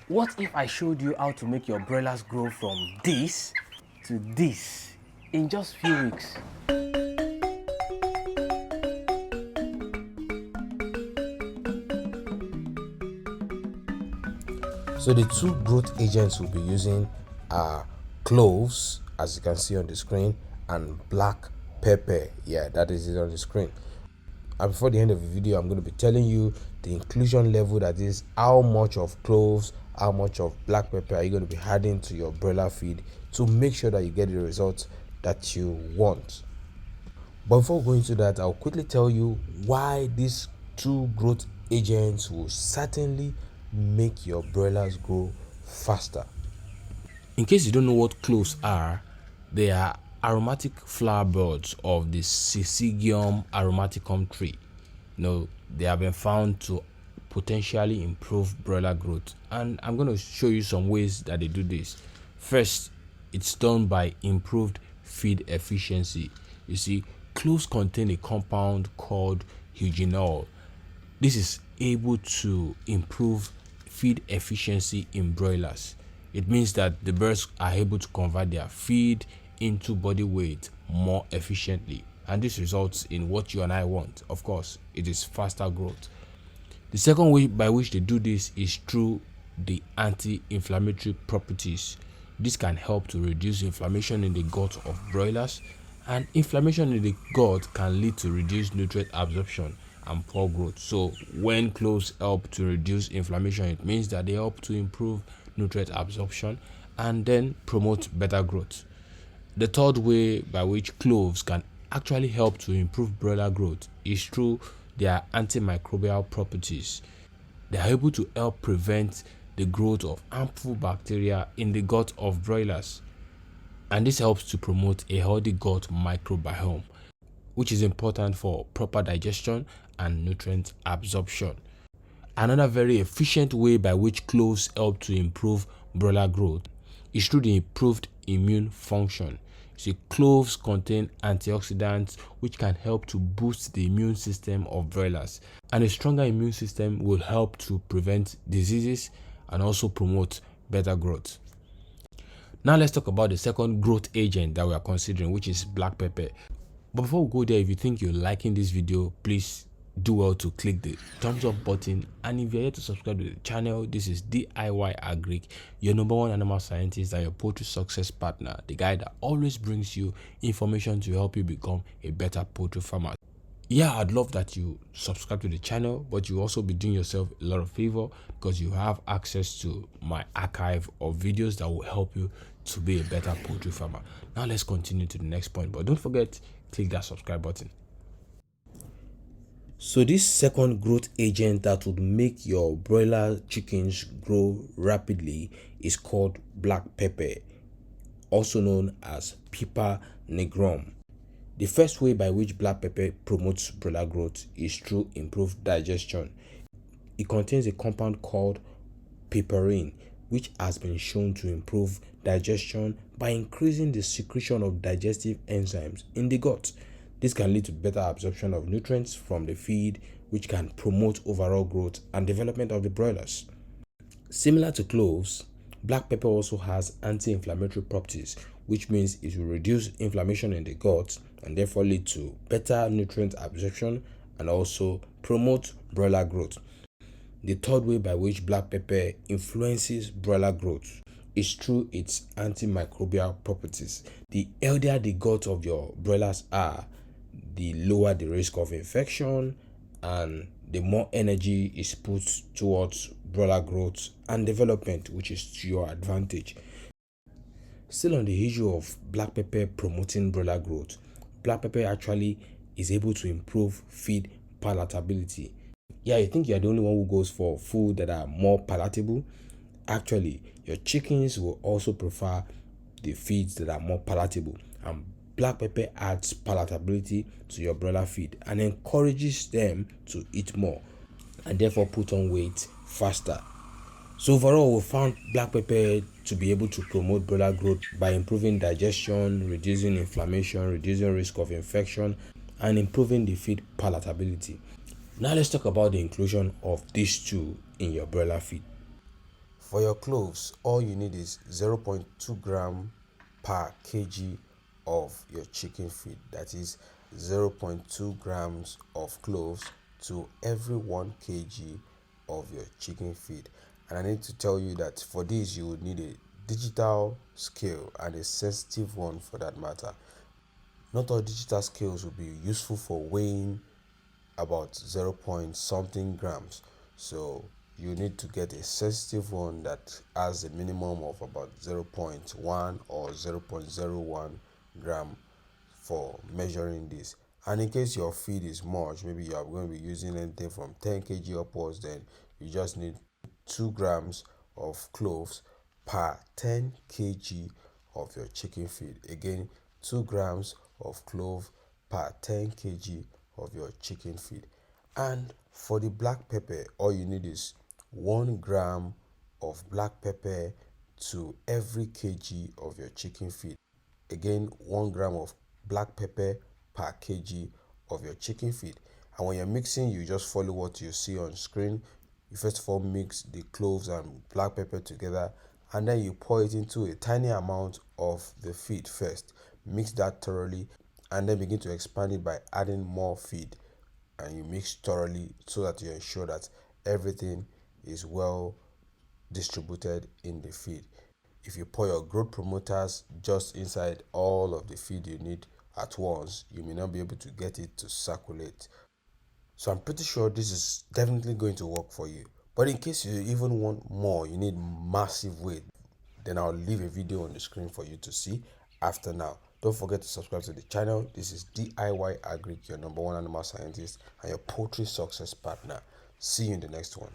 What if I showed you how to make your broilers grow from this to this in just few weeks? So the two growth agents we'll be using are cloves, as you can see on the screen, and black pepper. Yeah, that is it on the screen. And before the end of the video, I'm going to be telling you the inclusion level, that is how much of cloves, how much of black pepper are you going to be adding to your broiler feed to make sure that you get the results that you want. But before going into that, I'll quickly tell you why these two growth agents will certainly make your broilers grow faster. In case you don't know what cloves are, they are aromatic flower buds of the Syzygium aromaticum tree. They have been found to potentially improve broiler growth, and I'm going to show you some ways that they do this. First, it's done by improved feed efficiency. You see, cloves contain a compound called eugenol. This is able to improve feed efficiency in broilers. It means that the birds are able to convert their feed into body weight more efficiently, and this results in what you and I want. Of course, it is faster growth. The second way by which they do this is through the anti-inflammatory properties. This can help to reduce inflammation in the gut of broilers, and inflammation in the gut can lead to reduced nutrient absorption and poor growth. So when cloves help to reduce inflammation, it means that they help to improve nutrient absorption and then promote better growth. The third way by which cloves can actually help to improve broiler growth is through their antimicrobial properties. They are able to help prevent the growth of harmful bacteria in the gut of broilers, and this helps to promote a healthy gut microbiome, which is important for proper digestion and nutrient absorption. Another very efficient way by which cloves help to improve broiler growth is through the improved immune function. See, cloves contain antioxidants which can help to boost the immune system of broilers, and a stronger immune system will help to prevent diseases and also promote better growth. Now let's talk about the second growth agent that we are considering, which is black pepper. But before we go there, if you think you're liking this video, please do well to click the thumbs up button, and if you're here to subscribe to the channel, this is DIY Agric, your number one animal scientist and your poultry success partner, the guy that always brings you information to help you become a better poultry farmer. Yeah, I'd love that you subscribe to the channel, but you also be doing yourself a lot of favor because you have access to my archive of videos that will help you to be a better poultry farmer. Now let's continue to the next point, but don't forget, click that subscribe button. So this second growth agent that would make your broiler chickens grow rapidly is called black pepper, also known as Piper nigrum. The first way by which black pepper promotes broiler growth is through improved digestion. It contains a compound called piperine, which has been shown to improve digestion by increasing the secretion of digestive enzymes in the gut. This can lead to better absorption of nutrients from the feed, which can promote overall growth and development of the broilers. Similar to cloves, black pepper also has anti-inflammatory properties, which means it will reduce inflammation in the gut and therefore lead to better nutrient absorption and also promote broiler growth. The third way by which black pepper influences broiler growth is through its antimicrobial properties. The healthier the gut of your broilers are, the lower the risk of infection and the more energy is put towards broiler growth and development, which is to your advantage. Still on the issue of black pepper promoting broiler growth, black pepper actually is able to improve feed palatability. Yeah, you think you're the only one who goes for food that are more palatable? Actually, your chickens will also prefer the feeds that are more palatable, and black pepper adds palatability to your broiler feed and encourages them to eat more and therefore put on weight faster. So overall, we found black pepper to be able to promote broiler growth by improving digestion, reducing inflammation, reducing risk of infection, and improving the feed palatability. Now let's talk about the inclusion of these two in your broiler feed. For your cloves, all you need is 0.2 gram per kg of your chicken feed. That is 0.2 grams of cloves to every 1 kg of your chicken feed. And I need to tell you that for this you would need a digital scale and a sensitive one for that matter. Not all digital scales will be useful for weighing about 0 point something grams, so you need to get a sensitive one that has a minimum of about 0.1 or 0.01 gram for measuring this. And in case your feed is much, maybe you are going to be using anything from 10 kg upwards, then you just need 2 grams of cloves per 10 kg of your chicken feed. Again, 2 grams of clove per 10 kg of your chicken feed. And for the black pepper, all you need is 1 gram of black pepper to every kg of your chicken feed. Again, 1 gram of black pepper per kg of your chicken feed. And when you're mixing, you just follow what you see on screen. You first of all mix the cloves and black pepper together, and then you pour it into a tiny amount of the feed first. Mix that thoroughly, and then begin to expand it by adding more feed. And you mix thoroughly so that you ensure that everything is well distributed in the feed. If you pour your growth promoters just inside all of the feed you need at once, you may not be able to get it to circulate. So I'm pretty sure this is definitely going to work for you. But in case you even want more, you need massive weight, then I'll leave a video on the screen for you to see after now. Don't forget to subscribe to the channel. This is DIY Agric, your number one animal scientist and your poultry success partner. See you in the next one.